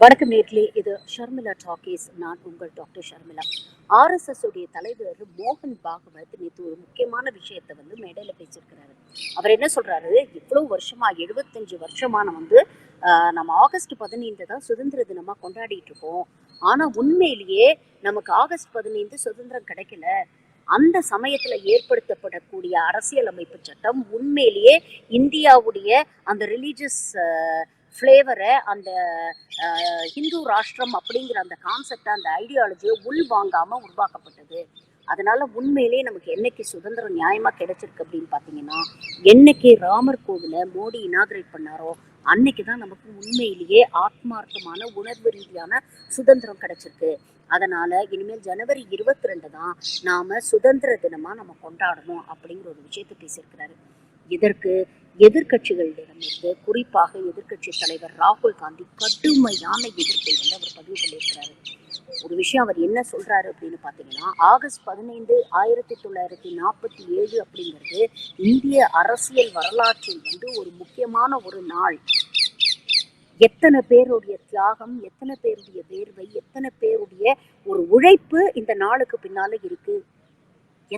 வணக்கம் நேர்களே, இது ஷர்மிளா டாக்கீஸ். நான் உங்கள் டாக்டர் ஷர்மிளா. ஆர்எஸ்எஸ் உடைய தலைவர் மோகன் பாகவத் நேற்று ஒரு முக்கியமான விஷயத்தை மேடையில பேசியிருக்கிறாரு. அவர் என்ன சொல்றாரு, இவ்வளவு வருஷமா 75 வருஷமா நம்ம ஆகஸ்ட் 15 தான் சுதந்திர தினமா கொண்டாடிட்டு இருக்கோம். ஆனா உண்மையிலேயே நமக்கு ஆகஸ்ட் 15 சுதந்திரம் கிடைக்கல. அந்த சமயத்துல ஏற்படுத்தப்படக்கூடிய அரசியலமைப்பு சட்டம் உண்மையிலேயே இந்தியாவுடைய அந்த ரிலீஜியஸ் ஃப்ளேவரை, அந்த ஹிந்து ராஷ்டிரம் அப்படிங்கிற அந்த கான்செப்டை, அந்த ஐடியாலஜியை உள்வாங்காம உருவாக்கப்பட்டது. அதனால உண்மையிலேயே நமக்கு என்னைக்கு சுதந்திரம் நியாயமா கிடைச்சிருக்கு அப்படின்னு பாத்தீங்கன்னா, என்னைக்கு ராமர் கோவிலை மோடி இனாகிரேட் பண்ணாரோ அன்னைக்குதான் நமக்கு உண்மையிலேயே ஆத்மார்த்தமான உணர்வு ரீதியான சுதந்திரம் கிடைச்சிருக்கு. அதனால இனிமேல் ஜனவரி 22 தான் நாம சுதந்திர தினமா நம்ம கொண்டாடணும் அப்படிங்கிற ஒரு விஷயத்த பேசியிருக்கிறாரு. இதற்கு எதிர்கட்சிகளிடமிருந்து, குறிப்பாக எதிர்கட்சி தலைவர் ராகுல் காந்தி கடுமையான எதிர்ப்பை அவர் பதிவு பண்ணியிருக்கிறாரு. ஒரு விஷயம் அவர் என்ன சொல்றாரு அப்படின்னு பாத்தீங்கன்னா, ஆகஸ்ட் 15 1947 அப்படிங்கிறது இந்திய அரசியல் வரலாற்றில் ஒரு முக்கியமான ஒரு நாள். எத்தனை பேருடைய தியாகம், எத்தனை பேருடைய வேர்வை, எத்தனை பேருடைய ஒரு உழைப்பு இந்த நாளுக்கு பின்னால இருக்கு.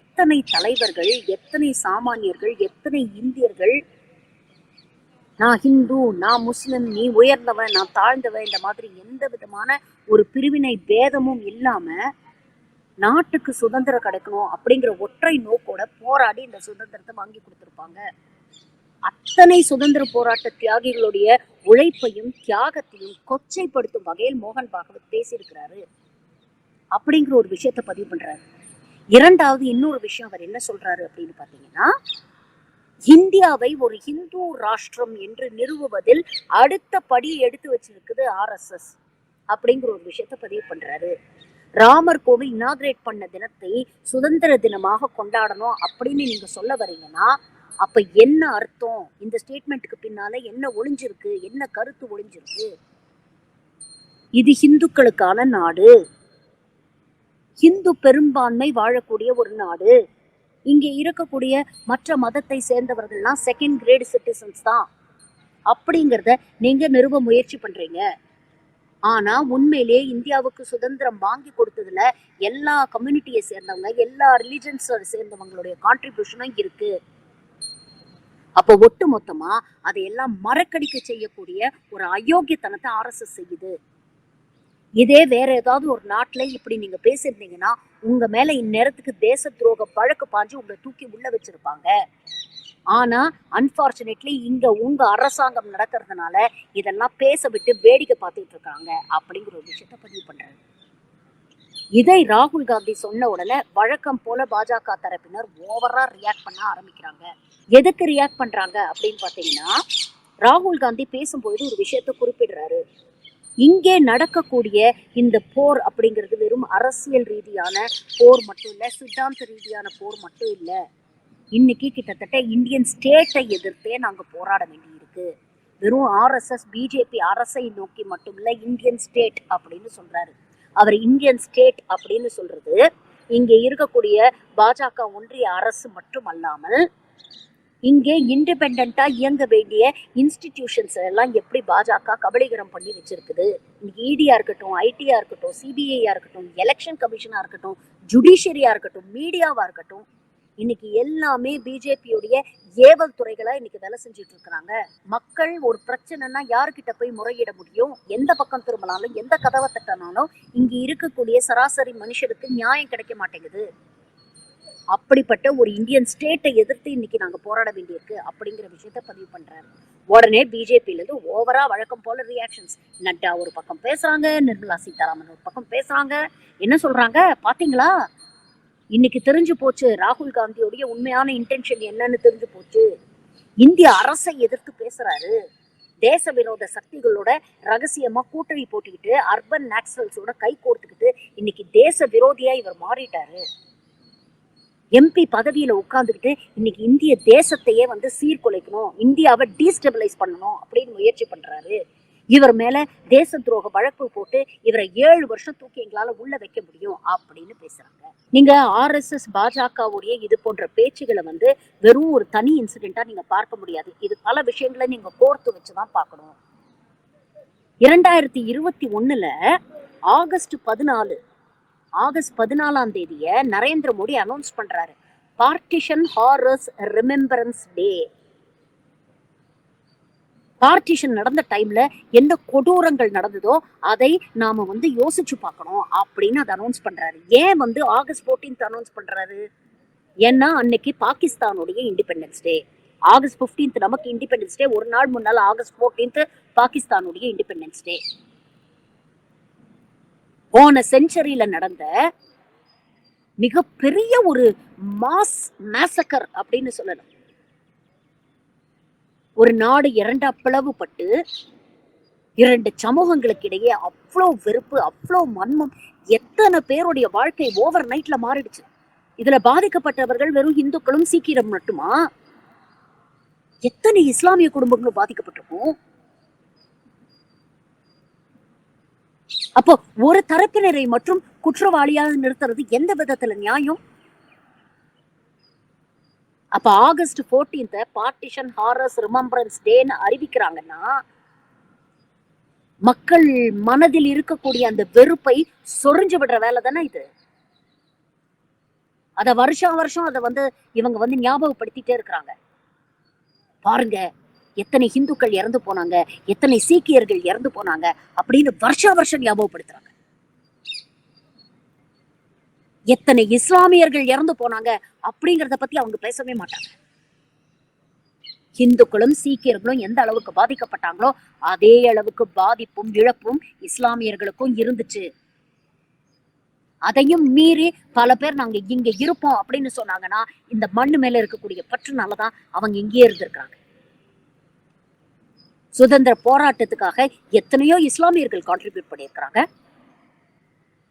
எத்தனை தலைவர்கள், எத்தனை சாமானியர்கள், எத்தனை இந்தியர்கள் நான் ஹிந்து, நான் முஸ்லிம், நீ உயர்ந்தவன், நான் தாழ்ந்தவன், இந்த மாதிரி எந்த விதமான ஒரு பிரிவினை பேதமும் இல்லாம நாட்டுக்கு சுதந்திரம் கிடைக்கணும் அப்படிங்கிற ஒற்றை நோக்கோட போராடி இந்த சுதந்திரத்தை வாங்கி கொடுத்திருப்பாங்க. அத்தனை சுதந்திர போராட்ட தியாகிகளுடைய உழைப்பையும் தியாகத்தையும் கொச்சைப்படுத்தும் வகையில் மோகன் பாகவத் பேசியிருக்கிறாரு அப்படிங்கிற ஒரு விஷயத்த பதிவு பண்றாரு. இரண்டாவது இன்னொரு விஷயம் அவர் என்ன சொல்றாரு அப்படின்னு பாத்தீங்கன்னா, இந்தியாவை ஒரு ஹிந்து ராஷ்டிரம் என்று நிறுவுவதில் அடுத்த படியை எடுத்து வச்சிருக்குது ஆர்எஸ்எஸ் அப்படிங்கிற ஒரு விஷயத்த பதிவு பண்றாரு. ராமர் கோவில் இனாகிரேட் பண்ண தினத்தை சுதந்திர தினமாக கொண்டாடணும் அப்படின்னு நீங்க சொல்ல வரீங்கன்னா, அப்ப என்ன அர்த்தம்? இந்த ஸ்டேட்மெண்ட்டுக்கு பின்னால என்ன ஒளிஞ்சிருக்கு, என்ன கருத்து ஒளிஞ்சிருக்கு? இது ஹிந்துக்களுக்கான நாடு, ஹிந்து பெரும்பான்மை வாழக்கூடிய ஒரு நாடு. இங்க இருக்கக்கூடிய மற்ற மதத்தை சேர்ந்தவர்கள்லாம் செகண்ட் கிரேட் சிட்டிசன்ஸ் தான் அப்படிங்கிறத நீங்க நிறுவ முயற்சி பண்றீங்க. ஆனா உண்மையிலேயே இந்தியாவுக்கு சுதந்திரம் வாங்கி கொடுத்ததுல எல்லா கம்யூனிட்டியை சேர்ந்தவங்க, எல்லா ரிலிஜன்ஸ் சேர்ந்தவங்களுடைய கான்ட்ரிபியூஷனும் இருக்கு. அப்ப ஒட்டு மொத்தமா அதையெல்லாம் மறக்கடிக்க செய்யக்கூடிய ஒரு அயோக்கியத்தனத்தை ஆர்எஸ்எஸ் செய்யுது. இதே வேற ஏதாவது ஒரு நாட்டுல இப்படி நீங்க பேசியிருந்தீங்கன்னா உங்க மேல இந்நேரத்துக்கு தேச துரோக வழக்கு பாஞ்சு உங்களை தூக்கி உள்ள வச்சிருப்பாங்க. ஆனா அன்பார்ச்சுனேட்லி இங்க உங்க அரசாங்கம் நடக்கிறதுனால இதெல்லாம் பேச விட்டு வேடிக்கை பார்த்துட்டு இருக்காங்க அப்படிங்கிற ஒரு விஷயத்த பதிவு பண்றாரு. இதை ராகுல் காந்தி சொன்ன உடனே வழக்கம் போல பாஜக தரப்பினர் ஓவரா ரியாக்ட் பண்ண ஆரம்பிக்கிறாங்க. எதுக்கு ரியாக்ட் பண்றாங்க அப்படின்னு பாத்தீங்கன்னா, ராகுல் காந்தி பேசும்போது ஒரு விஷயத்த குறிப்பிடுறாரு. இங்கே நடக்கக்கூடிய இந்த போர் அப்படிங்கிறது வெறும் அரசியல் ரீதியான போர் மட்டும் இல்ல, சித்தாந்த ரீதியான போர் மட்டும் இல்ல. இன்னைக்கு கிட்டத்தட்ட இந்தியன் ஸ்டேட்டை எதிர்த்தே நாங்க போராட வேண்டி இருக்கு. வெறும் ஆர்எஸ்எஸ் பிஜேபி அரசை நோக்கி மட்டும் இல்ல, இந்தியன் ஸ்டேட் அப்படின்னு சொல்றாரு. அவர் இந்தியன் ஸ்டேட் அப்படின்னு சொல்றது இங்க இருக்கக்கூடிய பாஜக ஒன்றிய அரசு மட்டும் அல்லாமல் இங்கே இண்டிபெண்டா இயங்க வேண்டிய இன்ஸ்டிடியூஷன்ஸ் எல்லாம் எப்படி பாஜக கபலீகரம் பண்ணி வச்சிருக்குது. இன்னைக்கு இடியா இருக்கட்டும், ஐடியா இருக்கட்டும், சிபிஐயா இருக்கட்டும், எலெக்ஷன் கமிஷனா இருக்கட்டும், ஜுடிஷியரியா இருக்கட்டும், மீடியாவா இருக்கட்டும், இன்னைக்கு எல்லாமே பிஜேபியுடைய ஏவல் துறைகளா இன்னைக்கு வேலை செஞ்சுட்டு இருக்கிறாங்க. மக்கள் ஒரு பிரச்சனைனா யாருக்கிட்ட போய் முறையிட முடியும்? எந்த பக்கம் திரும்பினாலும், எந்த கதவை தட்டினாலும் இங்க இருக்கக்கூடிய சராசரி மனுஷனுக்கு நியாயம் கிடைக்க மாட்டேங்குது. அப்படிப்பட்ட ஒரு இந்தியன் ஸ்டேட்டை எதிர்த்து இன்னைக்கு நாங்க போராட வேண்டியிருக்கு அப்படிங்கிற விஷயத்த பதிவு பண்றாரு. உடனே பிஜேபியில இருந்து ஓவரா வழக்கம் போல ரியாக்ஷன்ஸ். நட்டா ஒரு பக்கம் பேசுறாங்க, நிர்மலா சீதாராமன் ஒரு பக்கம் பேசுறாங்க. என்ன சொல்றாங்க பாத்தீங்களா? இன்னைக்கு தெரிஞ்சு போச்சு ராகுல் காந்தியோடைய உண்மையான இன்டென்ஷன் என்னன்னு தெரிஞ்சு போச்சு. இந்திய அரசை எதிர்த்து பேசுறாரு. தேச விரோத சக்திகளோட ரகசியமா கூட்டணி போட்டுக்கிட்டு, அர்பன் நாக்சல்ஸோட கை கோர்த்துக்கிட்டு இன்னைக்கு தேச விரோதியா இவர் மாறிட்டாரு. எம்பி பதவியில உட்கார்ந்துக்கிட்டு இன்னைக்கு இந்திய தேசத்தையே சீர்குலைக்கணும், இந்தியாவை டீஸ்டபிளைஸ் பண்ணணும் அப்படின்னு முயற்சி பண்றாரு. இவர் மேல தேச துரோக வழக்கு போட்டு இவரை 7 வருஷம் தூக்கி எங்களால உள்ள வைக்க முடியும் அப்படின்னு பேசுறாங்க. நீங்க ஆர்எஸ்எஸ் பாஜகவுடைய இது போன்ற பேச்சுகளை வெறும் ஒரு தனி இன்சிடென்ட்டா நீங்க பார்க்க முடியாது. இது பல விஷயங்களை நீங்க கோர்த்து வச்சுதான் பார்க்கணும். 2021 ஆகஸ்ட் 14ஆம் தேதிய நரேந்திர மோடி அனௌன்ஸ் பண்றாரு, பார்ட்டிஷன் ஹாரர்ஸ் ரிமெம்பரன்ஸ் டே. பார்ட்டிஷன் நடந்த டைம்ல என்ன கொடூரங்கள் நடந்ததோ அதை நாம யோசிச்சு பார்க்கணும் அப்படின்னு அதை அனௌன்ஸ் பண்றாரு. ஏன் ஆகஸ்ட் 14 அனௌன்ஸ் பண்றாரு? ஏன்னா அன்னைக்கு பாகிஸ்தானுடைய இண்டிபெண்டன்ஸ் டே. ஆகஸ்ட் 15 நமக்கு இண்டிபெண்டன்ஸ் டே, ஒரு நாள் முன்னால ஆகஸ்ட் 14 பாகிஸ்தானுடைய இண்டிபெண்டன்ஸ் டே. போன செஞ்சுரியில நடந்த மிகப்பெரிய ஒரு மாஸ் மேசக்கர் அப்படின்னு சொல்லலாம். ஒரு நாடு இரண்டா பிளவுபட்டு 2 சமூகங்களுக்கு இடையே அவ்வளோ வெறுப்பு, அவ்வளோ வன்மம், எத்தனை பேருடைய வாழ்க்கை ஓவர் நைட்ல மாறிடுச்சு. இதுல பாதிக்கப்பட்டவர்கள் வெறும் இந்துக்களும் சீக்கிரம் மட்டுமா? எத்தனை இஸ்லாமிய குடும்பங்களும் பாதிக்கப்பட்டிருக்கும். அப்போ ஒரு தரப்பினரை மற்றும் குற்றவாளியாக நிறுத்துறது எந்த விதத்துல நியாயம்? அப்ப ஆகஸ்ட் 14 பார்ட்டிஷன் ஹாரர்ஸ் ரிமெம்பரன்ஸ் டேன்னு அறிவிக்கிறாங்கன்னா, மக்கள் மனதில் இருக்கக்கூடிய அந்த வெறுப்பை சொரிஞ்சு விடுற வேலை தானே இது. அத வருஷம் அதை இவங்க ஞாபகப்படுத்திட்டே இருக்கிறாங்க. பாருங்க, எத்தனை இந்துக்கள் இறந்து போனாங்க, எத்தனை சீக்கியர்கள் இறந்து போனாங்க அப்படின்னு வருஷம் ஞாபகப்படுத்துறாங்க. எத்தனை இஸ்லாமியர்கள் இறந்து போனாங்க அப்படிங்கறத பத்தி அவங்க பேசவே மாட்டாங்க. இந்துக்களும் சீக்கியர்களும் எந்த அளவுக்கு பாதிக்கப்பட்டாங்களோ அதே அளவுக்கு பாதிப்பும் இழப்பும் இஸ்லாமியர்களுக்கும் இருந்துச்சு. அதையும் மீறி பல பேர் நாங்க இங்க இருப்போம் அப்படின்னு சொன்னாங்கன்னா, இந்த மண்ணு மேல இருக்கக்கூடிய பற்றுனாலதான் அவங்க இங்கேயே இருந்திருக்காங்க. சுதந்திர போராட்டத்துக்காக எத்தனையோ இஸ்லாமியர்கள் கான்ட்ரிபியூட் பண்ணியிருக்கிறாங்க.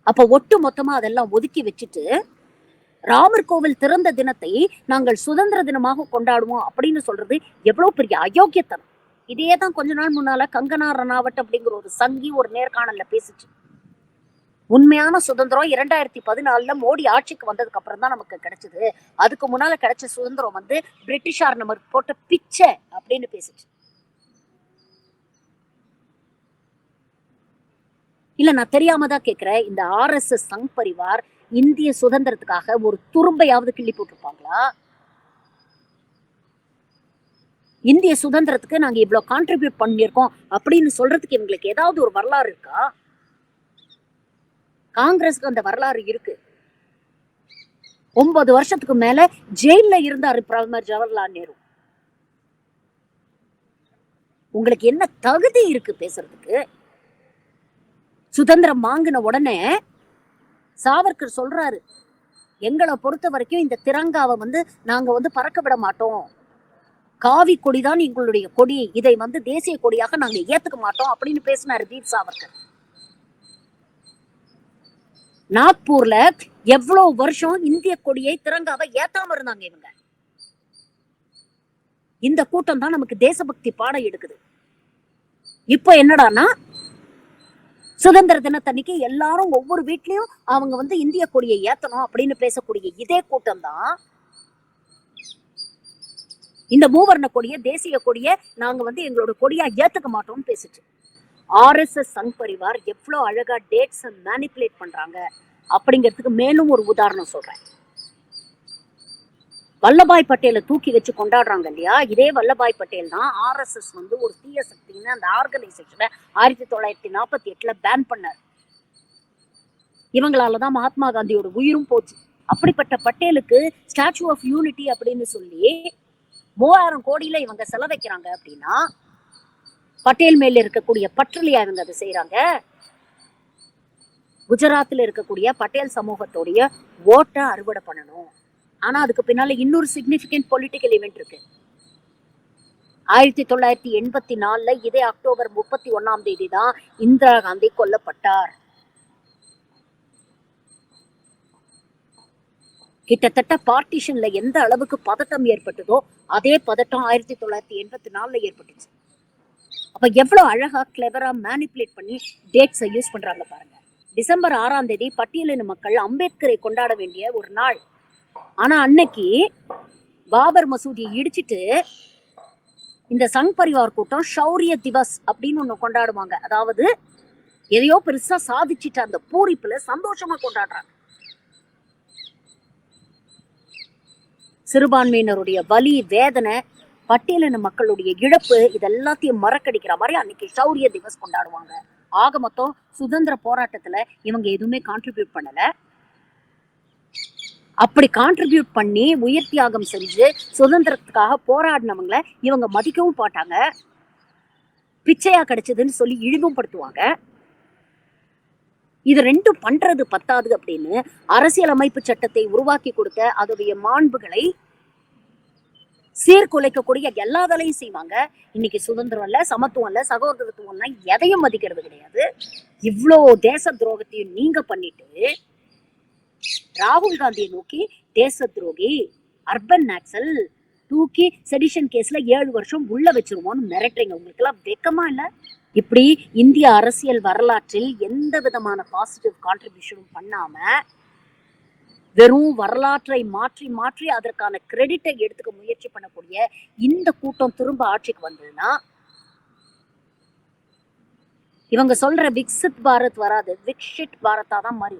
அப்ப ஒட்டு மொத்தமா அதெல்லாம் ஒதுக்கி வச்சுட்டு ராமர் கோவில் திறந்த தினத்தை நாங்கள் சுதந்திர தினமாக கொண்டாடுவோம் அப்படின்னு சொல்றது எவ்வளவு பெரிய அயோக்கியத்தனம். இதேதான் கொஞ்ச நாள் முன்னால கங்கனா ரணாவட் அப்படிங்கிற ஒரு சங்கி ஒரு நேர்காணல்ல பேசிச்சு. உண்மையான சுதந்திரம் 2014 மோடி ஆட்சிக்கு வந்ததுக்கு அப்புறம் தான் நமக்கு கிடைச்சது. அதுக்கு முன்னால கிடைச்ச சுதந்திரம் பிரிட்டிஷார் நமக்கு போட்ட பிச்சை அப்படின்னு பேசிச்சு. இல்ல, நான் தெரியாம தான் கேட்கிறேன், இந்த RSS சங் பரிவார் இந்திய சுதந்திரத்துக்காக ஒரு துரும்பையாவது கிள்ளி போட்டிருப்பாங்களா? இந்திய சுதந்திரத்துக்கு நாங்க இவ்வளவு கான்ட்ரிபியூட் பண்ணிருக்கோம் அப்படின்னு சொல்றதுக்கு இவங்களுக்கு ஏதாவது ஒரு வரலாறு இருக்கா? காங்கிரஸ்க்கு அந்த வரலாறு இருக்கு. 9 வருஷத்துக்கு மேல ஜெயில இருந்தாரு பிரதமர் ஜவஹர்லால் நேரு. உங்களுக்கு என்ன தகுதி இருக்கு பேசுறதுக்கு? சுதந்திரம் வாங்கின உடனே சாவர்கர் சொல்றாரு, எங்களை பொறுத்த வரைக்கும் இந்த திரங்காவை நாங்க பறக்க விட மாட்டோம், காவி கொடிதான் எங்களுடைய கொடி, இதை தேசிய கொடியாக நாங்க ஏத்துக்க மாட்டோம் அப்படின்னு பேசினாரு வீர் சாவர்கர். நாக்பூர்ல எவ்வளவு வருஷம் இந்திய கொடியை திரங்காவை ஏத்தாம இருந்தாங்க இவங்க. இந்த கூட்டம் தான் நமக்கு தேசபக்தி பாடம் எடுக்குது. இப்ப என்னடானா, சுதந்திர தினத்தன்னைக்கு எல்லாரும் ஒவ்வொரு வீட்லயும் அவங்க இந்திய கொடியை ஏத்தணும் அப்படின்னு பேசக்கூடிய இதே கூட்டம் தான் இந்த மூவர்ண கொடிய தேசிய கொடிய நாங்க எங்களோட கொடியா ஏத்துக்க மாட்டோம்னு பேசிச்சு. RSS சங் பரிவார் எவ்வளவு அழகா டேட்ஸ் மேனிபுலேட் பண்றாங்க அப்படிங்கிறதுக்கு மேலும் ஒரு உதாரணம் சொல்றேன். வல்லபாய் பட்டேலை தூக்கி வச்சு கொண்டாடுறாங்க இல்லையா, இதே வல்லபாய் பட்டேல் தான் RSS ஒரு தீய சக்தின்னு அந்த ஆர்கனைசேஷனை 1948 பேன் பண்ணார். இவங்களாலதான் மகாத்மா காந்தியோட உயிரும் போச்சு. அப்படிப்பட்ட பட்டேலுக்கு ஸ்டாச்சு ஆஃப் யூனிட்டி அப்படின்னு சொல்லி 3000 கோடியில இவங்க செலவைக்கிறாங்க அப்படின்னா, பட்டேல் மேல இருக்கக்கூடிய பற்றுலையா இவங்க அதை செய்யறாங்க? குஜராத்ல இருக்கக்கூடிய பட்டேல் சமூகத்தோடைய ஓட்டை அறுவடை பண்ணணும். ஆனா அதுக்கு பின்னால இன்னொரு சிக்னிபிகன்ட் பொலிட்டிக்கல் இவெண்ட் இருக்கு. 1984 இதே அக்டோபர் 31ஆம் தேதி தான் இந்திரா காந்தி கொல்லப்பட்டார். கிட்டத்தட்ட பார்ட்டிஷன்ல எந்த அளவுக்கு பதட்டம் ஏற்பட்டதோ அதே பதட்டம் 1984 ஏற்பட்டுச்சு. அப்ப எவ்வளவு அழகா கிளவரா மேனிபுலேட் பண்ணி டேட்ஸை யூஸ் பண்றாங்க பாருங்க. டிசம்பர் 6ஆம் தேதி பட்டியலின மக்கள் அம்பேத்கரை கொண்டாட வேண்டிய ஒரு நாள். ஆனா அன்னைக்கு பாபர் மசூதியை இடிச்சிட்டு இந்த சங் பரிவார் கூட்டம் ஷௌரிய திவஸ் அப்படின்னு ஒண்ணு கொண்டாடுவாங்க. அதாவது எதையோ பெருசா சாதிச்சுட்டு அந்த பூரிப்புல சந்தோஷமா கொண்டாடுறாங்க. சிறுபான்மையினருடைய வலி, வேதனை, பட்டியலின மக்களுடைய இழப்பு, இது எல்லாத்தையும் மறக்கடிக்கிற மாதிரி அன்னைக்கு ஷௌரிய திவஸ் கொண்டாடுவாங்க. ஆக மொத்தம் சுதந்திர போராட்டத்துல இவங்க எதுவுமே கான்ட்ரிபியூட் பண்ணல. அப்படி கான்ட்ரிபியூட் பண்ணி உயிர் தியாகம் செஞ்சு சுதந்திரத்துக்காக போராடினவங்களை இவங்க மதிக்கவும் மாட்டாங்க. பிச்சையா கிடைச்சதுன்னு சொல்லி இழிவுபடுத்துவாங்க. இது ரெண்டும் பண்றது பத்தாது அப்படின்னு அரசியலமைப்பு சட்டத்தை உருவாக்கி கொடுத்த அதோடைய மாண்புகளை சீர்குலைக்கக்கூடிய எல்லா வேலையும் செய்வாங்க. இன்னைக்கு சுதந்திரம் இல்ல, சமத்துவம் இல்ல, சகோதரத்துவம் எதையும் மதிக்கிறது கிடையாது. இவ்வளோ தேச துரோகத்தையும் நீங்க பண்ணிட்டு ராகுல் காந்தியை நோக்கி தேச துரோகி, அர்பன் நாக்சல், தூக்கி செடிஷன் கேஸ்ல 7 வருஷம் உள்ள வச்சிருவோம்னு மிரட்டுறீங்க. உங்களுக்கு எல்லாம் வெக்கமா இல்ல? இப்படி இந்திய அரசியல் வரலாற்றில் எந்த விதமான பாசிட்டிவ் கான்ட்ரிபியூஷனும் பண்ணாம வெறும் வரலாற்றை மாற்றி மாற்றி அதற்கான கிரெடிட்டை எடுத்துக்க முயற்சி பண்ணக்கூடிய இந்த கூட்டம் திரும்ப ஆட்சிக்கு வந்ததுன்னா இவங்க சொல்ற விக்சித் பாரத் வராது, விக்ஷித் பாரதா தான் மாறி